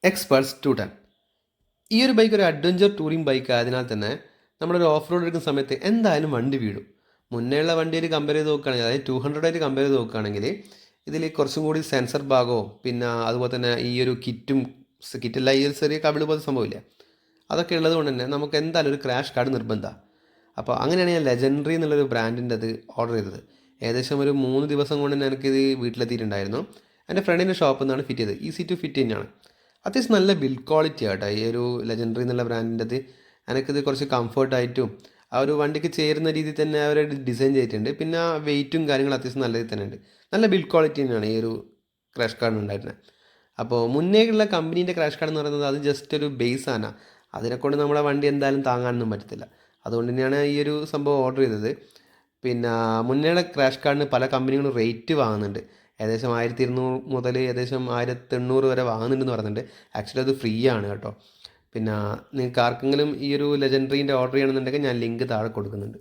Xpulse 210. ഈ ഒരു bike ഒരു അഡ്വഞ്ചർ ടൂറിംഗ് ബൈക്ക് ആയതിനാൽ തന്നെ നമ്മളൊരു ഓഫ് റോഡ് എടുക്കുന്ന സമയത്ത് എന്തായാലും വണ്ടി വീഴും. മുന്നേയുള്ള വണ്ടിയിൽ കമ്പയർ ചെയ്ത് നോക്കുകയാണെങ്കിൽ, അതായത് 200 ആയിട്ട് കമ്പയർ ചെയ്ത് നോക്കുകയാണെങ്കിൽ ഇതിൽ കുറച്ചും കൂടി സെൻസർ ഭാഗവും പിന്നെ അതുപോലെ തന്നെ ഈ ഒരു കിറ്റല്ല, ഈ ഒരു ചെറിയ കവിള് പോലത്തെ സംഭവമില്ല, അതൊക്കെ ഉള്ളത് കൊണ്ട് തന്നെ നമുക്ക് എന്തായാലും ഒരു ക്രാഷ് കാർഡ് നിർബന്ധമാണ്. അപ്പോൾ അങ്ങനെയാണ് ഞാൻ ലെജൻഡറി എന്നുള്ളൊരു ബ്രാൻഡിൻ്റെ അത് ഓർഡർ ചെയ്തത്. ഏകദേശം ഒരു 3 ദിവസം കൊണ്ട് തന്നെ എനിക്കിത് വീട്ടിലെത്തിയിട്ടുണ്ടായിരുന്നു. എൻ്റെ ഫ്രണ്ടിൻ്റെ ഷോപ്പിൽ നിന്നാണ് ഫിറ്റ് ചെയ്തത്. ഈസി ടു ഫിറ്റ് തന്നെയാണ്. അത്യാവശ്യം നല്ല ബിൽഡ് ക്വാളിറ്റി ആട്ടോ ഈ ഒരു ലെജൻഡറി എന്നുള്ള ബ്രാൻഡിൻ്റെത്. എനിക്കിത് കുറച്ച് കംഫർട്ടായിട്ടും ആ ഒരു വണ്ടിക്ക് ചേരുന്ന രീതിയിൽ തന്നെ അവർ ഡിസൈൻ ചെയ്തിട്ടുണ്ട്. പിന്നെ ആ വെയിറ്റും കാര്യങ്ങളും അത്യാവശ്യം നല്ല രീതിയിൽ തന്നെ ഉണ്ട്. നല്ല ബിൽഡ് ക്വാളിറ്റി തന്നെയാണ് ഈ ഒരു ക്രാഷ് കാർഡ് ഉണ്ടായിരുന്നത്. അപ്പോൾ മുന്നേ ഉള്ള കമ്പനീൻ്റെ ക്രാഷ് കാർഡ് എന്ന് പറയുന്നത് അത് ജസ്റ്റ് ഒരു ബേസാണ്. അതിനെക്കൊണ്ട് നമ്മളെ വണ്ടി എന്തായാലും താങ്ങാനൊന്നും പറ്റത്തില്ല. അതുകൊണ്ട് തന്നെയാണ് ഈ ഒരു സംഭവം ഓർഡർ ചെയ്തത്. പിന്നെ മുന്നേയുള്ള ക്രാഷ് കാർഡിന് പല കമ്പനികളും റേറ്റ് വാങ്ങുന്നുണ്ട്. ഏകദേശം 1200 മുതൽ ഏകദേശം 1800 വരെ വാങ്ങുന്നുണ്ടെന്ന് പറയുന്നുണ്ട്. ആക്ച്വലി അത് ഫ്രീ ആണ് കേട്ടോ. പിന്നെ നിങ്ങൾക്ക് ആർക്കെങ്കിലും ഈ ഒരു ലെജൻഡറീൻ്റെ ഓർഡർ ചെയ്യണമെന്നുണ്ടെങ്കിൽ ഞാൻ ലിങ്ക് താഴെ കൊടുക്കുന്നുണ്ട്.